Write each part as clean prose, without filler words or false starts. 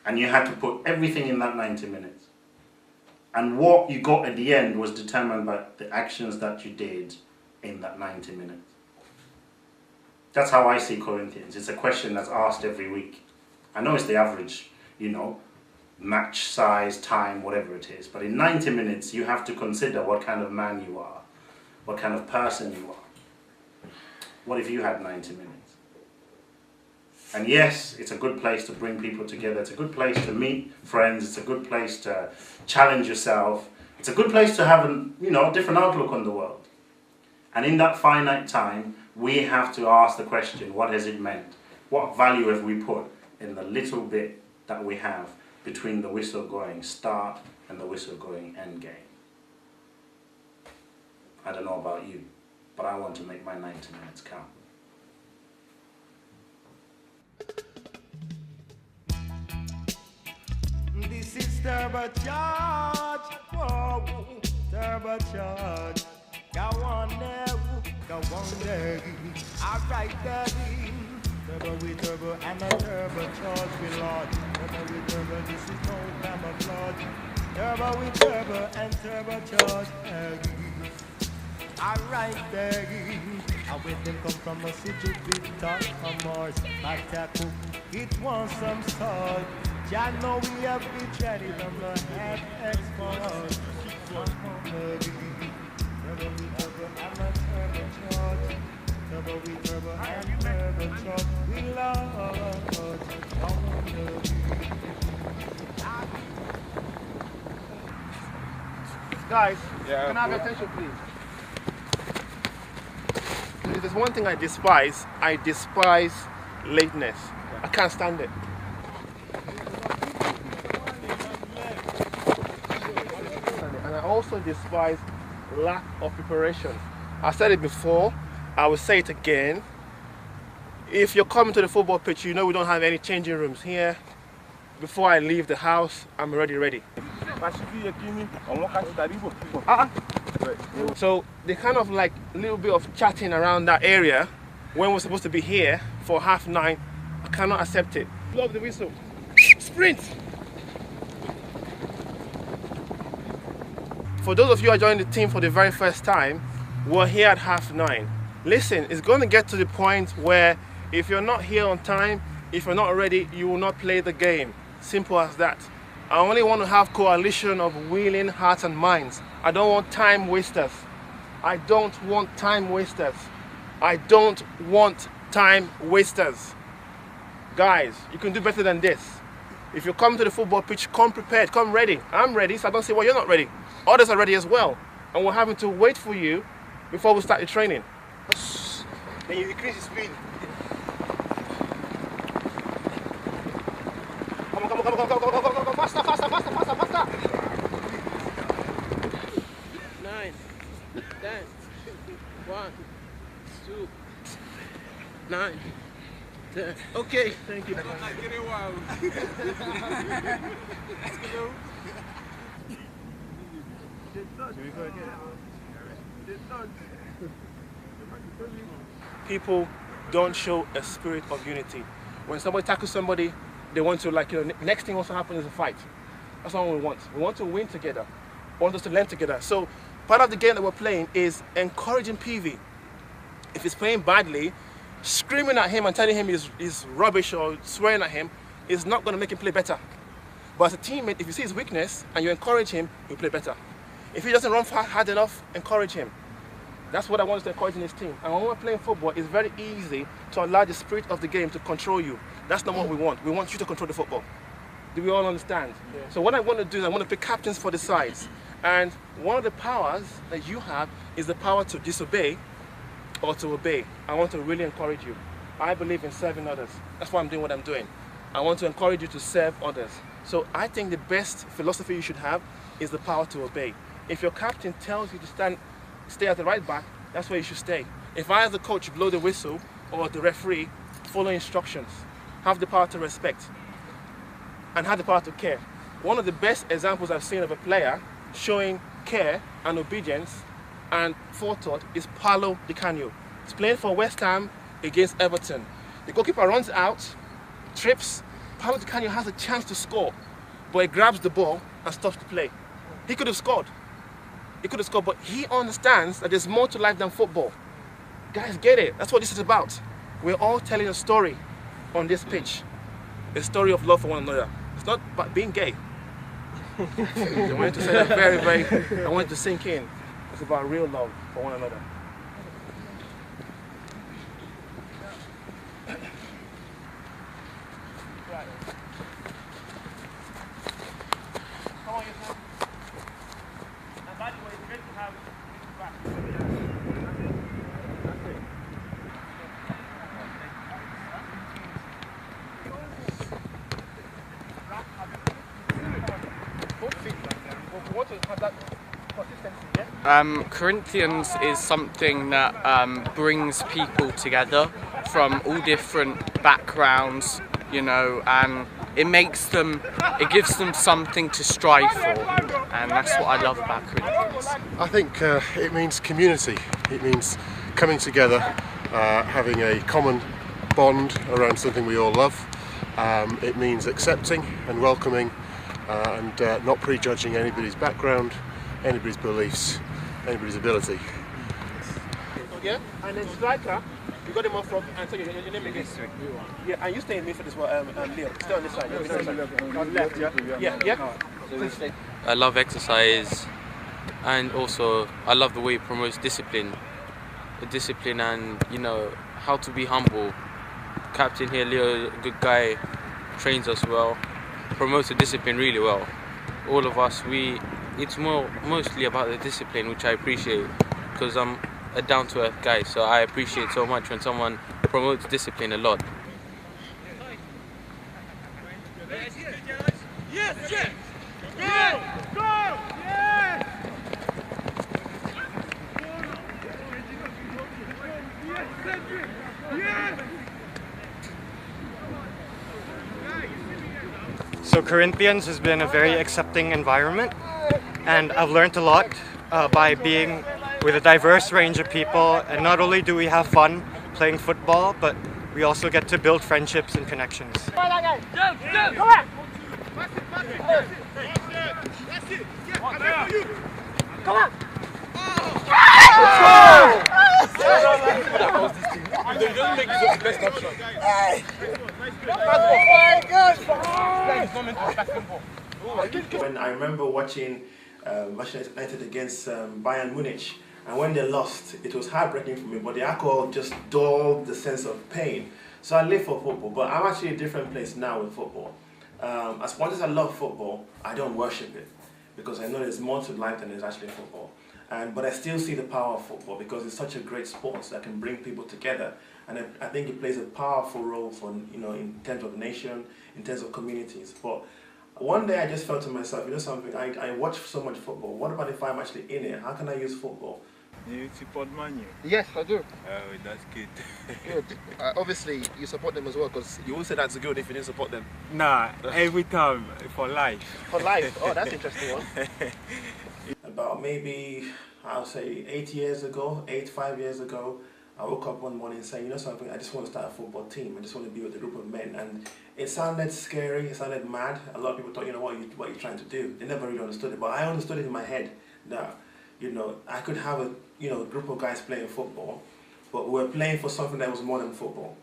And you had to put everything in that 90 minutes. And what you got at the end was determined by the actions that you did in that 90 minutes. That's how I see Corinthians. It's a question that's asked every week. I know it's the average, match size, time, whatever it is. But in 90 minutes, you have to consider what kind of man you are, what kind of person you are. What if you had 90 minutes? And yes, it's a good place to bring people together. It's a good place to meet friends. It's a good place to challenge yourself. It's a good place to have a different outlook on the world. And in that finite time, we have to ask the question, what has it meant? What value have we put in the little bit that we have between the whistle going start and the whistle going end game? I don't know about you, but I want to make my 90 minutes count. This is turbocharge, whoa, turbocharge. Go on there, alright there. Turbo with turbo and a turbocharge we Lord. Turbo with turbo, this is no camouflage. Turbo with turbo and turbocharge. Alright there. I wait them come from a city Victor from Mars. Bataku, it wants some salt. Jah know we have been ready from the head export. Turbo with turbo and a turbocharge. Turbo with turbo and turbocharge. We love Guys, can I have your attention, please? If there's one thing I despise lateness. I can't stand it. And I also despise lack of preparation. I said it before, I will say it again. If you're coming to the football pitch, we don't have any changing rooms here. Before I leave the house, I'm already ready. So they kind of like a little bit of chatting around that area when we're supposed to be here for 9:30. I cannot accept it. Blow the whistle. Sprint! For those of you who are joining the team for the very first time, we're here at 9:30. Listen, it's going to get to the point where if you're not here on time, if you're not ready, you will not play the game. Simple as that. I only want to have coalition of willing hearts and minds. I don't want time wasters. I don't want time wasters. I don't want time wasters. Guys, you can do better than this. If you come to the football pitch, come prepared, come ready. I'm ready, so I don't see why you're not ready. Others are ready as well. And we're having to wait for you before we start the training. Then you decrease the speed. Come, faster. 9, 10, 1, 2, 9, 10. Okay. Thank you. People don't show a spirit of unity. When somebody tackles somebody, they want to next thing also happens is a fight. That's not what we want. We want to win together. We want us to learn together. So part of the game that we're playing is encouraging PV. If he's playing badly, screaming at him and telling him he's rubbish or swearing at him is not going to make him play better. But as a teammate, if you see his weakness and you encourage him, he'll play better. If he doesn't run hard enough, encourage him. That's what I want us to encourage in this team. And when we're playing football, it's very easy to allow the spirit of the game to control you. That's not what we want. We want you to control the football. Do we all understand? Yeah. So what I want to do is I want to pick captains for the sides. And one of the powers that you have is the power to disobey or to obey. I want to really encourage you. I believe in serving others. That's why I'm doing what I'm doing. I want to encourage you to serve others. So I think the best philosophy you should have is the power to obey. If your captain tells you to stay at the right back, that's where you should stay. If I as a coach blow the whistle or the referee, follow instructions. Have the power to respect and have the power to care. One of the best examples I've seen of a player showing care and obedience and forethought is Paulo Di Canio. He's playing for West Ham against Everton. The goalkeeper runs out, trips, Paolo Di Canio has a chance to score, but he grabs the ball and stops the play. He could have scored. He could have scored, but he understands that there's more to life than football. Guys, get it. That's what this is about. We're all telling a story on this pitch. A story of love for one another. It's not about being gay. I wanted to say that I wanted to sink in. It's about real love for one another. Right. Come on, you son. And by the way, it's great to have you back. Corinthians is something that brings people together from all different backgrounds, you know, and it gives them something to strive for, and that's what I love about Corinthians. I think it means community. It means coming together, having a common bond around something we all love. It means accepting and welcoming and not prejudging anybody's background, anybody's beliefs, anybody's ability. Yeah, and then striker, you got him off from, and so your name again? Yeah, and you stay in midfield as well, Leo. Stay on this side. On left, yeah? Yeah? I love exercise, and also I love the way it promotes discipline. The discipline and, you know, how to be humble. Captain here, Leo, a good guy, trains us well, promotes the discipline really well. All of us, it's mostly about the discipline, which I appreciate, because I'm a down-to-earth guy, so I appreciate so much when someone promotes discipline a lot. So Corinthians has been a very accepting environment, and I've learned a lot by being with a diverse range of people, and not only do we have fun playing football, but we also get to build friendships and connections. When I remember watching Manchester United against Bayern Munich, and when they lost, it was heartbreaking for me, but the alcohol just dulled the sense of pain. So I live for football, but I'm actually in a different place now with football. As much as I love football, I don't worship it, because I know there's more to life than there's actually football. But I still see the power of football, because it's such a great sport that can bring people together. And I think it plays a powerful role for, in terms of nation, in terms of communities. But one day I just felt to myself, you know something, I watch so much football. What about if I'm actually in it? How can I use football? Do you support Man U? Yes, I do. Oh, that's good. Good. Obviously, you support them as well, because you won't say that's good if you didn't support them. Nah, every time, for life. For life? Oh, that's an interesting one. About maybe, I'll say 5 years ago, I woke up one morning saying, you know something, I just want to start a football team. I just want to be with a group of men. And it sounded scary, it sounded mad. A lot of people thought, what you're trying to do. They never really understood it. But I understood it in my head that, I could have a group of guys playing football, but we were playing for something that was more than football.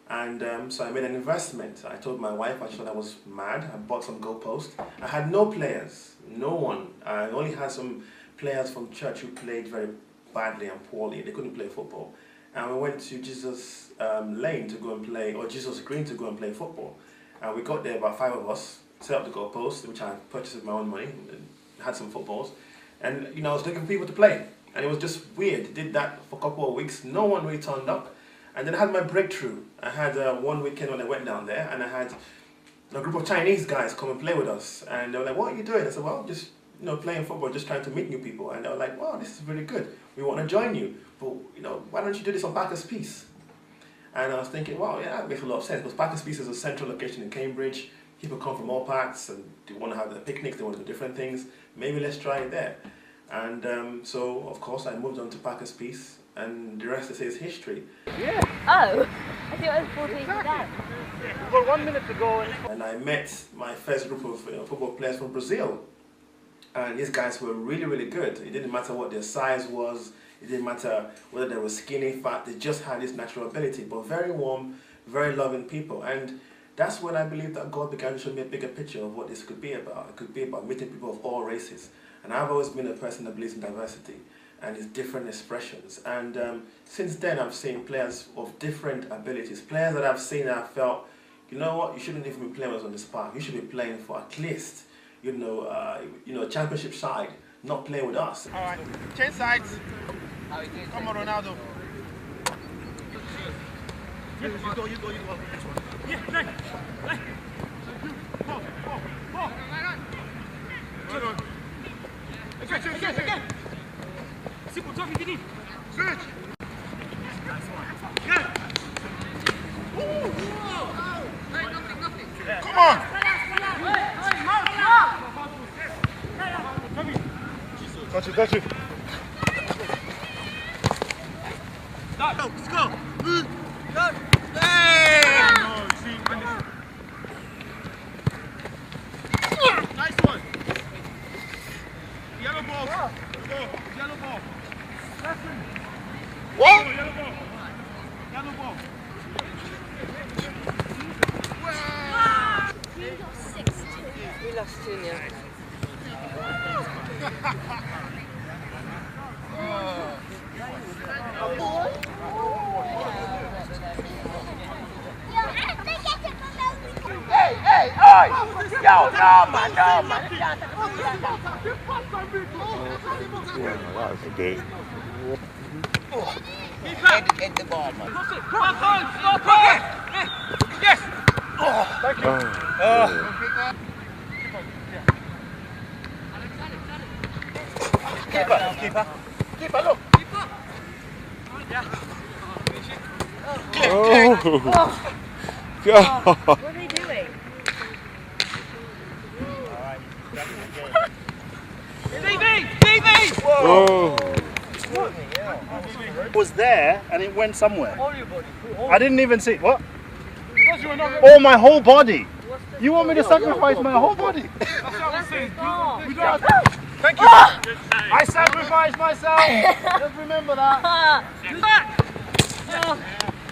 And so I made an investment. I told my wife, I thought I was mad. I bought some goalposts. I had no players, no one. I only had some players from church who played very badly and poorly. They couldn't play football. And we went to Jesus Lane to go and play, or Jesus Green to go and play football. And we got there, about 5 of us, set up the goalposts, which I purchased with my own money, and had some footballs. And I was looking for people to play. And it was just weird. Did that for a couple of weeks. No one really turned up. And then I had my breakthrough. I had one weekend when I went down there, and I had a group of Chinese guys come and play with us. And they were like, what are you doing? I said, well, just playing football, just trying to meet new people. And they were like, wow, this is really good. We want to join you. But, why don't you do this on Bacchus Peace? And I was thinking, wow, yeah, that makes a lot of sense. Because Bacchus Peace is a central location in Cambridge. People come from all parts and they want to have their picnics, they want to do different things. Maybe let's try it there. And so, of course, I moved on to Bacchus Peace. And the rest is history. Yeah. Oh, I thought it was 14 today. We've got 1 minute to go. And I met my first group of football players from Brazil. And these guys were really, really good. It didn't matter what their size was. It didn't matter whether they were skinny, fat. They just had this natural ability. But very warm, very loving people. And that's when I believe that God began to show me a bigger picture of what this could be about. It could be about meeting people of all races. And I've always been a person that believes in diversity and its different expressions. And since then, I've seen players of different abilities. Players that I've seen and I've felt, you know what, you shouldn't even be playing with us on this park. You should be playing for at least, championship side, not playing with us. All right, change sides. Come on, Ronaldo. You go. Yeah, right. Ball. Right on. Again. Simple, talk if you need. Switch. Nice one. Yeah. Nothing. Come on. Touch it. Let's go. Go. Nice one. Yellow ball. Go. Yellow ball. What? Yellow ball. We lost 2-0. Hey! Yo, no, man. That was a game. Hit the ball, man. Yes! Thank you. Keeper, look. God. What are they doing? TV! Whoa. It was there and it went somewhere. I didn't even see what? Oh, my whole body. You want me to sacrifice my whole body? Thank you. I sacrificed myself. Just remember that.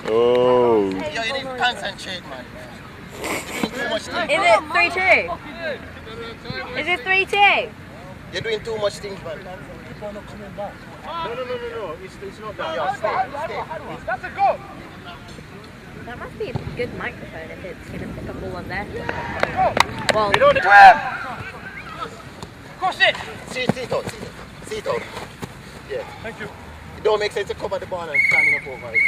Oh. Yo, you need to concentrate, man. You're doing too much things. Is it 3-2? Is it 3-2? You're doing too much things, man. No. It's not that. That's a goal. That must be a good microphone if it's going to pick up all on there. Well, Cross it. See it out. Yeah. Thank you. It don't make sense to cover the ball and standing up over it.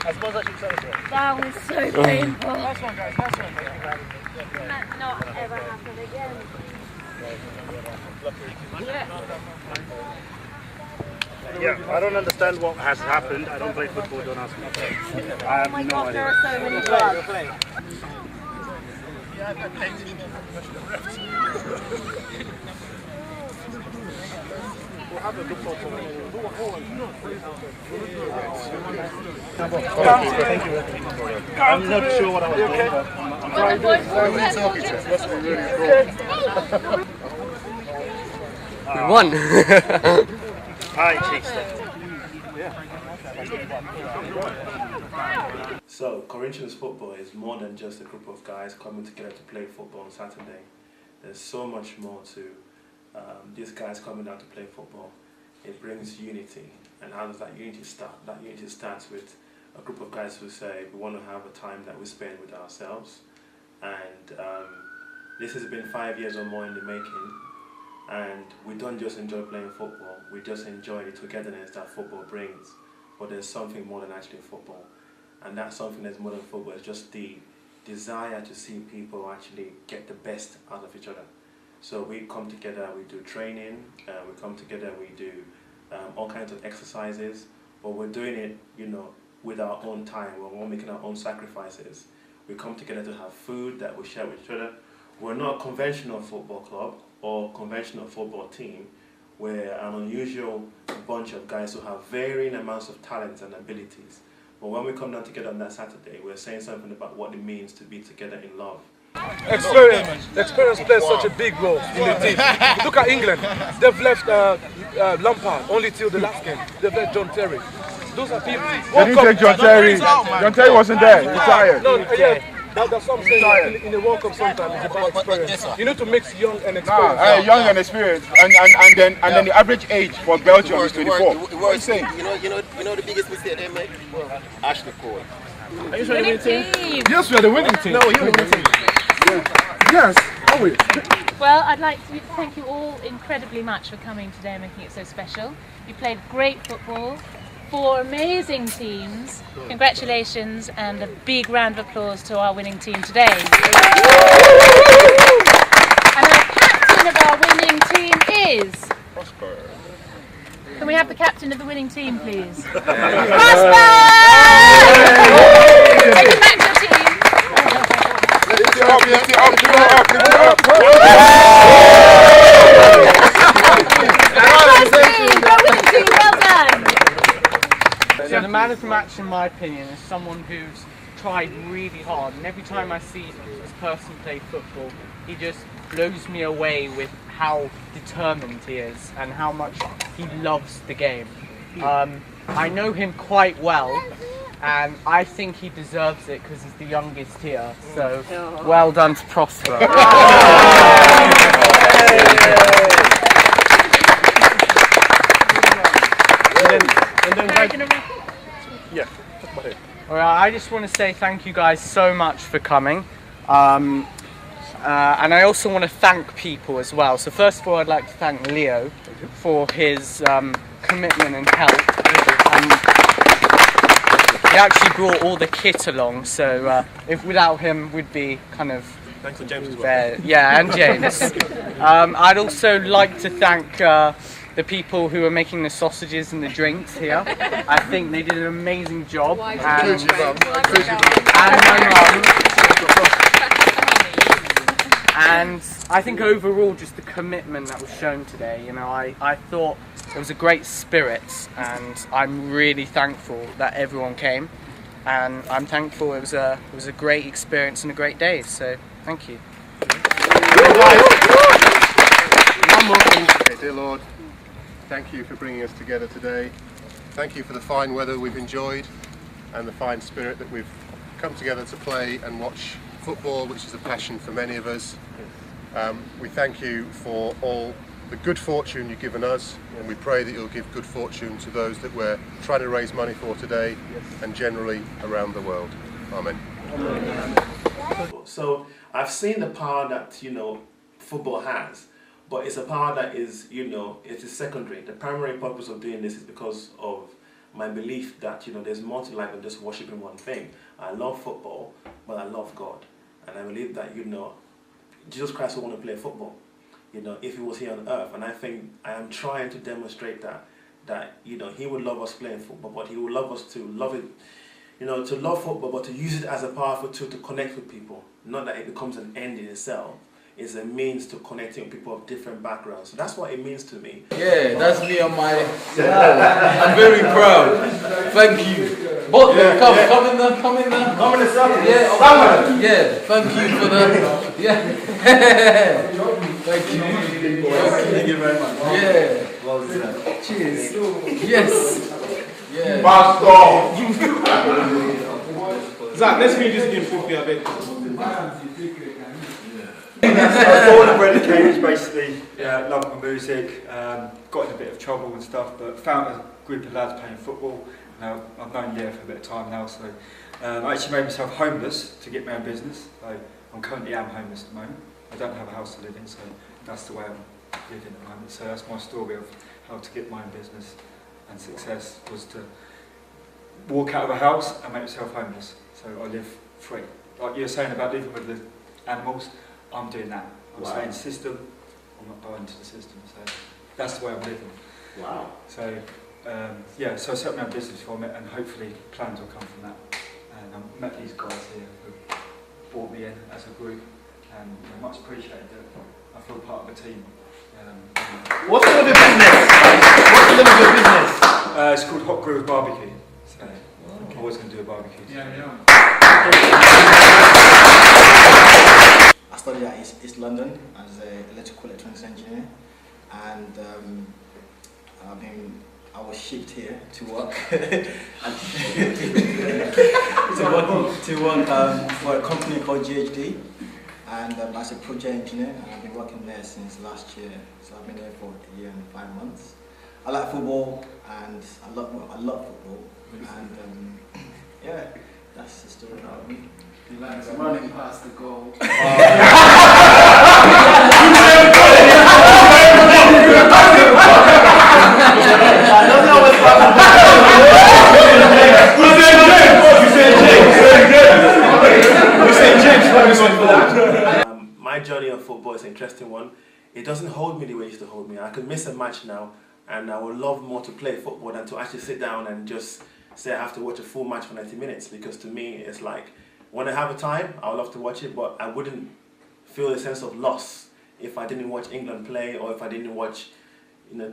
I suppose I should say so. that was so painful. Last one, guys. Last one. Might not ever happen again. Yeah, I don't understand what has happened. I don't play football, don't ask me. I have Oh my no gosh, idea. there are so many gloves. We'll have a good ball for Thank you. I'm not sure what I was doing, but I'm trying to do it. Must be really cool. We won. Hi, Chiefs. So, Corinthians football is more than just a group of guys coming together to play football on Saturday. There's so much more to these guys coming out to play football. It brings unity. And how does that unity start? That unity starts with a group of guys who say we want to have a time that we spend with ourselves. And this has been 5 years or more in the making. And we don't just enjoy playing football, we just enjoy the togetherness that football brings. But there's something more than actually football. And that something that's more than football is just the desire to see people actually get the best out of each other. So we come together, we do training, we come together, we do all kinds of exercises, but we're doing it, with our own time. We're all making our own sacrifices. We come together to have food that we share with each other. We're not a conventional football club or conventional football team. We're an unusual bunch of guys who have varying amounts of talents and abilities. But when we come down together on that Saturday, we're saying something about what it means to be together in love. Experience plays such a big role in the team. Look at England. They've left Lampard only till the last game. They've left John Terry. Those are people. They didn't take John Terry. John Terry wasn't there. He's tired. No, yeah. That's what I'm saying. In the World Cup sometimes it's about experience. You need to mix young and experienced. Young and experienced, and then the average age for Belgium is 24. What are you saying? You know the biggest mistake they make? Ashley Cole. Are you sure the winning team? Yes, we are the winning team. No, you're the winning team. Yes, are we? Well, I'd like to thank you all incredibly much for coming today and making it so special. You played great football, 4 amazing teams. Congratulations and a big round of applause to our winning team today. And our captain of our winning team is... Prosper. Can we have the captain of the winning team, please? Prosper! Take it back to the team. Lift it up, lift it up, lift it up. Winning team, well done. So the man of the match, in my opinion, is someone who's tried really hard, and every time I see this person play football, he just blows me away with how determined he is and how much he loves the game. I know him quite well, and I think he deserves it because he's the youngest here. So well done to Prosper. Alright, I just want to say thank you guys so much for coming. And I also want to thank people as well. So first of all, I'd like to thank Leo for his commitment and help. He actually brought all the kit along, so if without him, we'd be kind of... Thanks to James as well. Yeah, and James. I'd also like to thank the people who are making the sausages and the drinks here. I think they did an amazing job. And my mum. And I think overall, just the commitment that was shown today, you know, I thought it was a great spirit, and I'm really thankful that everyone came, and I'm thankful it was a great experience and a great day. So thank you. Okay, dear Lord, thank you for bringing us together today. Thank you for the fine weather we've enjoyed and the fine spirit that we've come together to play and watch football, which is a passion for many of us. We thank you for all the good fortune you've given us, and we pray that you'll give good fortune to those that we're trying to raise money for today and generally around the world. Amen. So I've seen the power that, you know, football has, but it's a power that is, you know, it is secondary. The primary purpose of doing this is because of my belief that, you know, there's more to life than just worshiping one thing. I love football, but I love God. And I believe that, you know, Jesus Christ would want to play football, you know, if he was here on earth. And I think I am trying to demonstrate that, you know, he would love us playing football, but he would love us to love it, you know, to love football, but to use it as a powerful tool to connect with people. Not that it becomes an end in itself. It's a means to connecting with people of different backgrounds. So that's what it means to me. Yeah, that's me on my... I'm very proud. Thank you. Both come in there. Come in the circle. Yeah, thank you for the... Yeah. Thank you. Thank you very much. Yeah. Well done. Cheers. Yes. Yeah. Pastor. Zach, let's read this game quickly a bit. Born and bred in Cambridge, basically, loved my music, got in a bit of trouble and stuff, but found a group of lads playing football. Now, I've known Leo for a bit of time now, so I actually made myself homeless to get my own business. I'm currently homeless at the moment. I don't have a house to live in, so that's the way I'm living at the moment. So that's my story of how to get my own business and success, was to walk out of a house and make myself homeless. So I live free. Like you were saying about living with the animals, I'm doing that. I'm staying system, I'm not buying into the system, so that's the way I'm living. Wow. So, yeah, so I set my own business from it, and hopefully plans will come from that. And I met these guys here who brought me in as a group, and much appreciated that I feel part of a team. What's the name of your business? What's the name of your business? It's called Hot Grilled Barbecue. So, boys can do a barbecue. I studied at East London as an electrical electronics engineer, and I was shipped here to work to work for a company called GHD, and as a project engineer, and I've been working there since last year. So I've been there for a year and 5 months. I like football, and I love football, and yeah, that's the story about me. He likes running past the goal. My journey of football is an interesting one. It doesn't hold me the way it used to hold me. I could miss a match now, and I would love more to play football than to actually sit down and just say I have to watch a full match for 90 minutes, because to me it's like, when I have a time, I would love to watch it, but I wouldn't feel a sense of loss if I didn't watch England play, or if I didn't watch,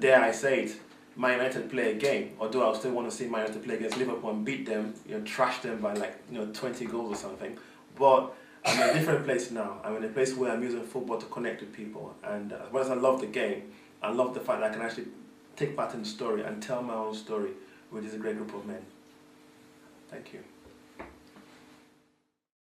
dare I say it, Man United play a game. Although I would still want to see Man United play against Liverpool and beat them, trash them by 20 goals or something. But I'm in a different place now. I'm in a place where I'm using football to connect with people, and as well as I love the game, I love the fact that I can actually take part in the story and tell my own story with this great group of men. Thank you.